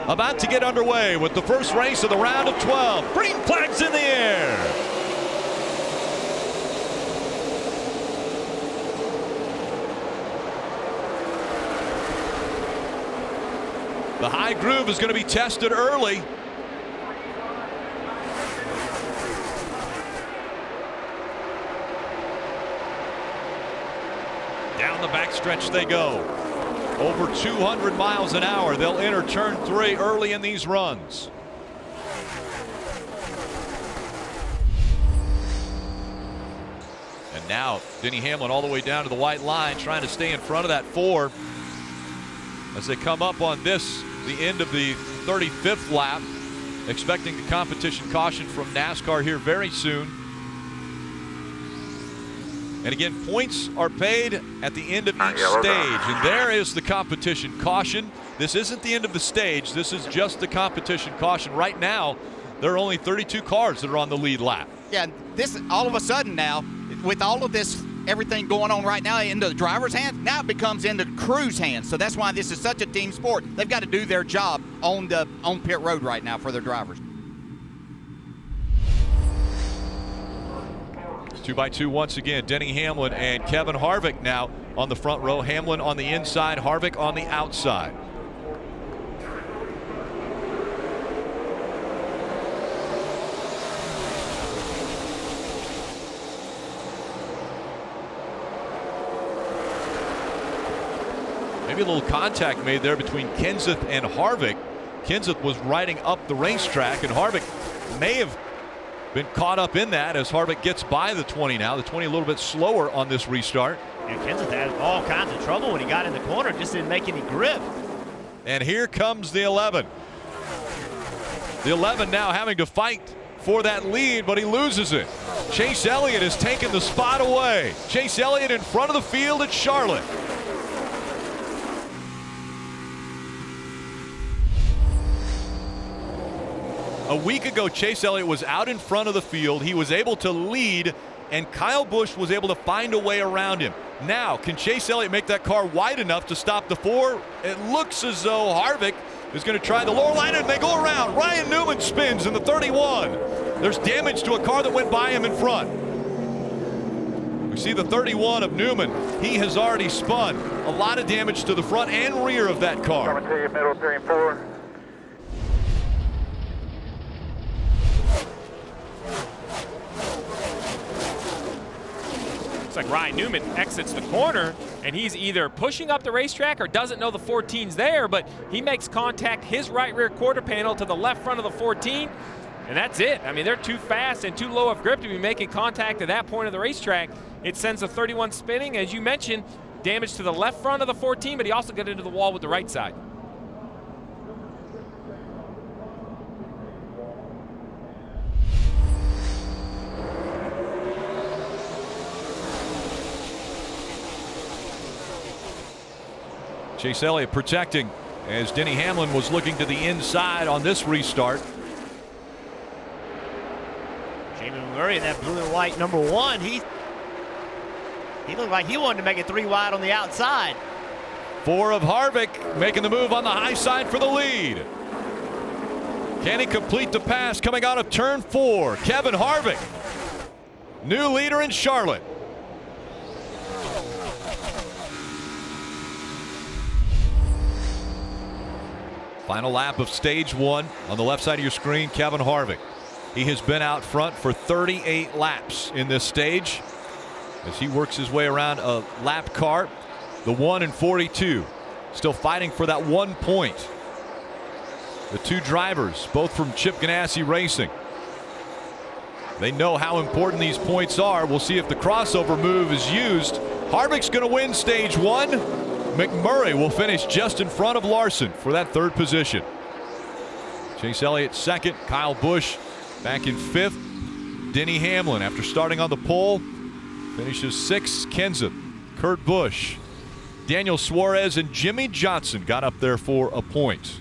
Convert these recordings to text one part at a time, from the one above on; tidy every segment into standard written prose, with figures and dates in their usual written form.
About to get underway with the first race of the round of 12. Green flags in the air. The high groove is going to be tested early. Down the backstretch they go. Over 200 miles an hour. They'll enter turn 3 early in these runs. And now Denny Hamlin all the way down to the white line, trying to stay in front of that 4 as they come up on this, the end of the 35th lap. Expecting the competition caution from NASCAR here very soon. And again, points are paid at the end of each stage. And there is the competition caution. This isn't the end of the stage. This is just the competition caution. Right now, there are only 32 cars that are on the lead lap. Yeah, this all of a sudden now, with all of this, everything going on right now in the driver's hands, now it becomes in the crew's hands. So that's why this is such a team sport. They've got to do their job on pit road right now for their drivers. 2x2 once again. Denny Hamlin and Kevin Harvick now on the front row. Hamlin on the inside, Harvick on the outside. Maybe a little contact made there between Kenseth and Harvick. Kenseth was riding up the racetrack, and Harvick may have been caught up in that as Harvick gets by the 20 now. The 20 a little bit slower on this restart. And Kenseth had all kinds of trouble when he got in the corner, just didn't make any grip. And here comes the 11. The 11 now having to fight for that lead, but he loses it. Chase Elliott has taken the spot away. Chase Elliott in front of the field at Charlotte. A week ago, Chase Elliott was out in front of the field. He was able to lead, and Kyle Busch was able to find a way around him. Now, can Chase Elliott make that car wide enough to stop the 4? It looks as though Harvick is going to try the lower line, and they go around. Ryan Newman spins in the 31. There's damage to a car that went by him in front. We see the 31 of Newman. He has already spun. A lot of damage to the front and rear of that car. Coming to you, middle 3 and 4. Looks like Ryan Newman exits the corner, and he's either pushing up the racetrack or doesn't know the 14's there, but he makes contact his right rear quarter panel to the left front of the 14, and that's it. I mean, they're too fast and too low of grip to be making contact at that point of the racetrack. It sends the 31 spinning, as you mentioned, damage to the left front of the 14, but he also got into the wall with the right side. Chase Elliott protecting as Denny Hamlin was looking to the inside on this restart. Jamie Murray in that blue and white number 1. He looked like he wanted to make it 3 wide on the outside. 4 of Harvick making the move on the high side for the lead. Can he complete the pass coming out of turn 4? Kevin Harvick, new leader in Charlotte. Final lap of stage 1 on the left side of your screen, Kevin Harvick. He has been out front for 38 laps in this stage as he works his way around a lap car. The 1 and 42 still fighting for that 1 point. The 2 drivers, both from Chip Ganassi Racing. They know how important these points are. We'll see if the crossover move is used. Harvick's going to win stage 1. McMurray will finish just in front of Larson for that 3rd position. Chase Elliott 2nd, Kyle Busch back in 5th. Denny Hamlin, after starting on the pole, finishes 6th. Kenseth, Kurt Busch, Daniel Suarez, and Jimmy Johnson got up there for a point.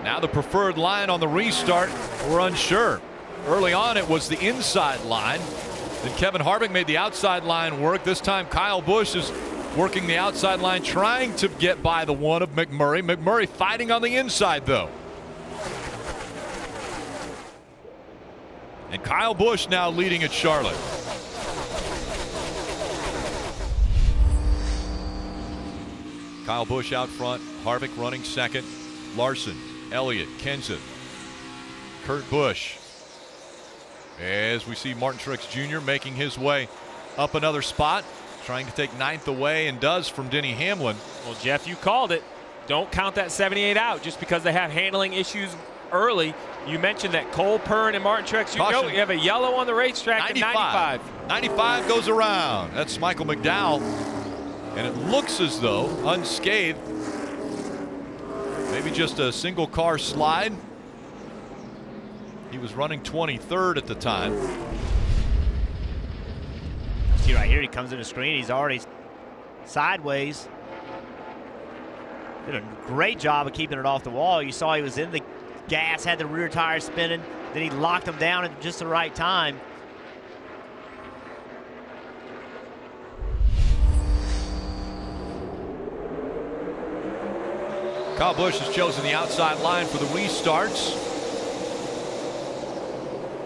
Now the preferred line on the restart, we're unsure. Early on it was the inside line. Then Kevin Harvick made the outside line work. This time Kyle Busch is working the outside line, trying to get by the one of McMurray. McMurray fighting on the inside though. And Kyle Busch now leading at Charlotte. Kyle Busch out front, Harvick running second, Larson, Elliott, Kenseth, Kurt Busch. As we see Martin Truex Jr. making his way up another spot, trying to take ninth away, and does from Denny Hamlin. Well, Jeff, you called it. Don't count that 78 out just because they have handling issues early. You mentioned that Cole Pern and Martin Truex Jr. Caution. You have a yellow on the racetrack at 95. 95 goes around. That's Michael McDowell. And it looks as though unscathed. Maybe just a single car slide. He was running 23rd at the time. See right here, he comes in the screen. He's already sideways. Did a great job of keeping it off the wall. You saw he was in the gas, had the rear tire spinning. Then he locked them down at just the right time. Kyle Busch has chosen the outside line for the restarts.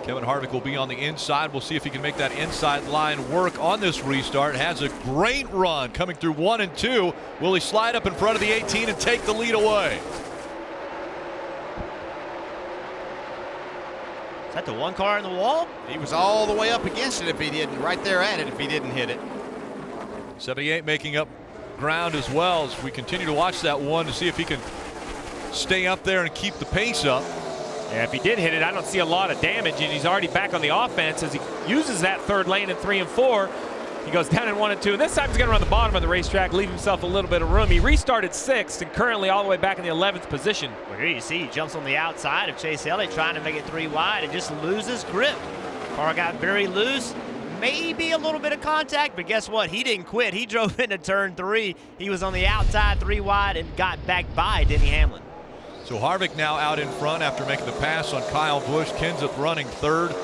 Kevin Harvick will be on the inside. We'll see if he can make that inside line work on this restart. Has a great run coming through 1 and 2. Will he slide up in front of the 18 and take the lead away? Is that the one car in the wall? He was all the way up against it if he didn't, right there at it if he didn't hit it. 78 making up ground as well as we continue to watch that one to see if he can stay up there and keep the pace up. Yeah, if he did hit it, I don't see a lot of damage, and he's already back on the offense as he uses that third lane in 3 and 4. He goes down in 1 and 2, and this time he's going to run the bottom of the racetrack, leave himself a little bit of room. He restarted 6th and currently all the way back in the 11th position. Well, here you see he jumps on the outside of Chase Elliott, trying to make it 3 wide and just loses grip. Car got very loose. Maybe a little bit of contact, but guess what? He didn't quit. He drove into turn 3. He was on the outside 3 wide and got back by Denny Hamlin. So Harvick now out in front after making the pass on Kyle Busch. Kenseth running 3rd.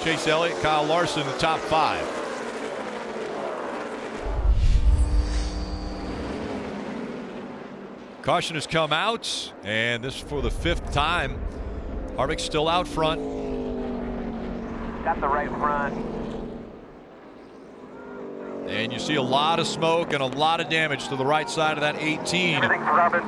Chase Elliott, Kyle Larson, the top 5. Caution has come out, and this for the 5th time. Harvick still out front. Got the right front. And you see a lot of smoke and a lot of damage to the right side of that 18. Everything's covered.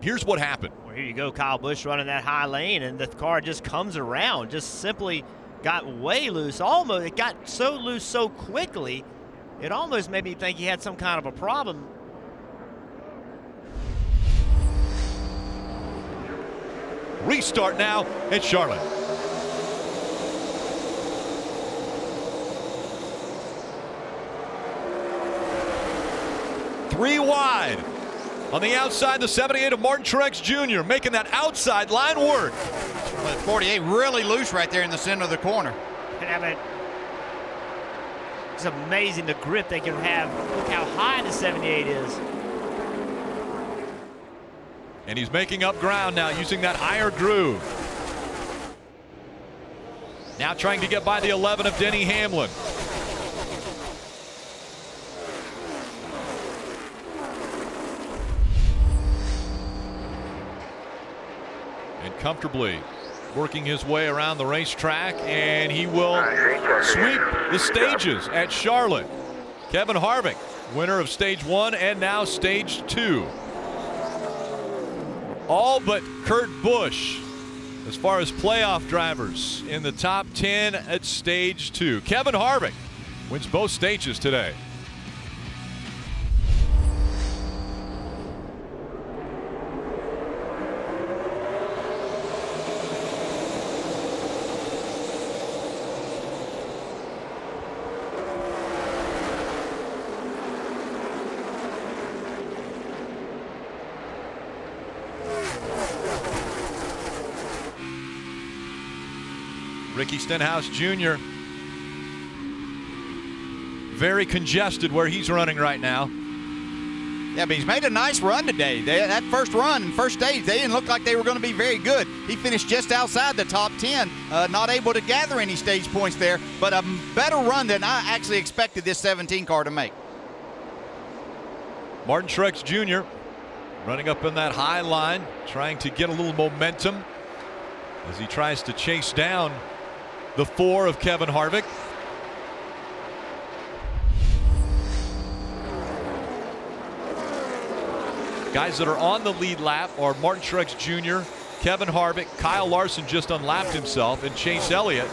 Here's what happened. Well, here you go, Kyle Busch running that high lane, and the car just comes around, just simply got way loose. Almost, it got so loose so quickly, it almost made me think he had some kind of a problem. Restart now at Charlotte. Three wide. On the outside, the 78 of Martin Truex Jr. making that outside line work. But 48 really loose right there in the center of the corner. And I mean, it's amazing the grip they can have. Look how high the 78 is. And he's making up ground now using that higher groove. Now trying to get by the 11 of Denny Hamlin. And comfortably working his way around the racetrack, and he will sweep the stages at Charlotte. Kevin Harvick, winner of stage 1 and now stage 2. All but Kurt Busch as far as playoff drivers in the top 10 at stage 2. Kevin Harvick wins both stages today. Ricky Stenhouse Jr. very congested where he's running right now. Yeah, but he's made a nice run today. That first run, first stage, they didn't look like they were going to be very good. He finished just outside the top 10, not able to gather any stage points there, but a better run than I actually expected this 17 car to make. Martin Truex Jr. running up in that high line, trying to get a little momentum as he tries to chase down the 4 of Kevin Harvick. Guys that are on the lead lap are Martin Truex Jr., Kevin Harvick, Kyle Larson just unlapped himself, and Chase Elliott.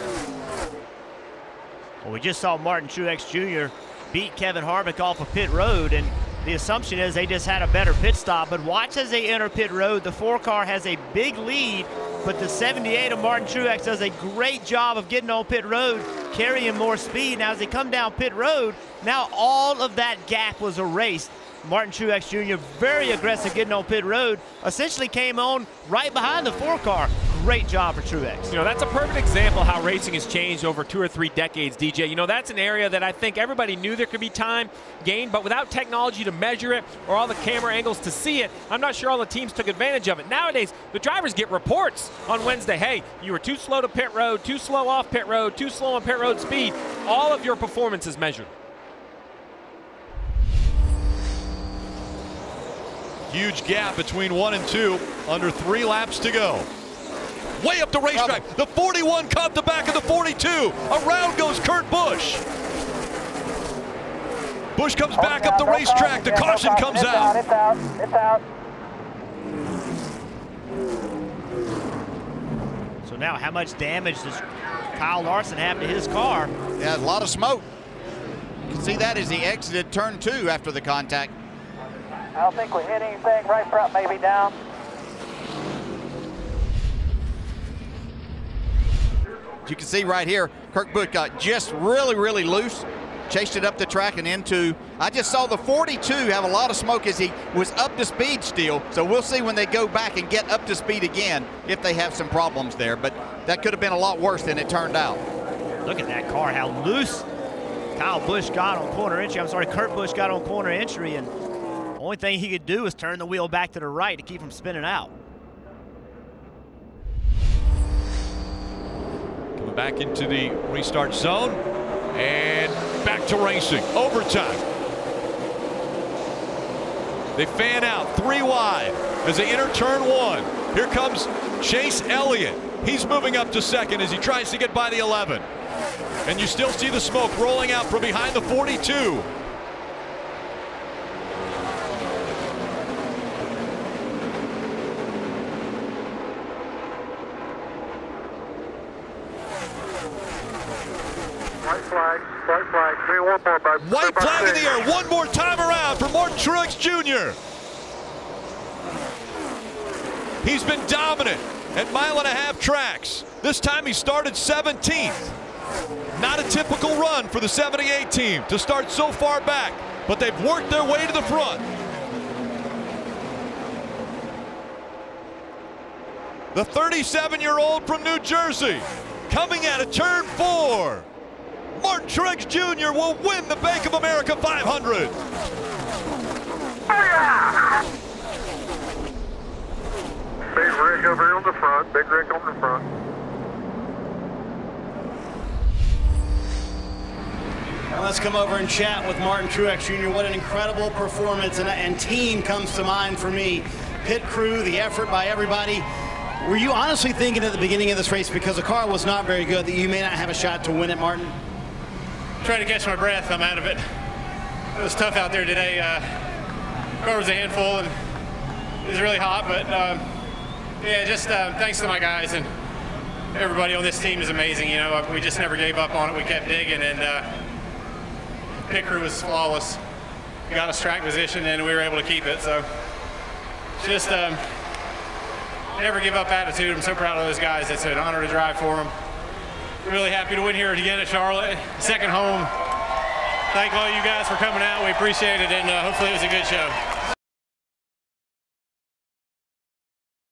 Well, we just saw Martin Truex Jr. beat Kevin Harvick off of pit road, and the assumption is they just had a better pit stop. But watch as they enter pit road. The 4 car has a big lead, but the 78 of Martin Truex does a great job of getting on pit road, carrying more speed. Now, as they come down pit road, now all of that gap was erased. Martin Truex Jr. very aggressive getting on pit road, essentially came on right behind the 4 car. Great job for Truex. You know, that's a perfect example how racing has changed over 2 or 3 decades, DJ. You know, that's an area that I think everybody knew there could be time gained, but without technology to measure it or all the camera angles to see it, I'm not sure all the teams took advantage of it. Nowadays, the drivers get reports on Wednesday. Hey, you were too slow to pit road, too slow off pit road, too slow on pit road speed. All of your performance is measured. Huge gap between 1 and 2, under 3 laps to go. Way up the racetrack. The 41 caught the back of the 42. Around goes Kurt Busch. Busch comes back up the racetrack. The caution comes out. It's out. It's out. So now how much damage does Kyle Larson have to his car? Yeah, a lot of smoke. You can see that as he exited turn 2 after the contact. I don't think we hit anything. Right front maybe down. You can see right here, Kurt Busch got just really loose, chased it up the track and into. I just saw the 42 have a lot of smoke as he was up to speed still. So we'll see when they go back and get up to speed again if they have some problems there. But that could have been a lot worse than it turned out. Look at that car, how loose Kyle Busch got on corner entry. I'm sorry, Kurt Busch got on corner entry, and the only thing he could do is turn the wheel back to the right to keep him spinning out. Coming back into the restart zone and back to racing. Overtime. They fan out 3 wide as they enter turn 1. Here comes Chase Elliott. He's moving up to second as he tries to get by the 11. And you still see the smoke rolling out from behind the 42. White flag. 3 1 more, baby. White flag in the air. One more time around for Martin Truex Jr. He's been dominant at 1.5-mile tracks. This time he started 17th. Not a typical run for the 78 team to start so far back, but they've worked their way to the front. The 37-year-old from New Jersey coming out of turn 4. Martin Truex Jr. will win the Bank of America 500. Big Rick over here on the front. Big Rick on the front. Now let's come over and chat with Martin Truex Jr. What an incredible performance, and team comes to mind for me. Pit crew, the effort by everybody. Were you honestly thinking at the beginning of this race, because the car was not very good, that you may not have a shot to win it, Martin? Trying to catch my breath. I'm out of it. It was tough out there today. Car was a handful and it was really hot, but yeah, just thanks to my guys and everybody on this team is amazing. You know, we just never gave up on it. We kept digging, and pit crew was flawless. We got us track position and we were able to keep it. So just never give up attitude. I'm so proud of those guys. It's an honor to drive for them. Really happy to win here again at Charlotte, second home. Thank all you guys for coming out. We appreciate it, and hopefully it was a good show.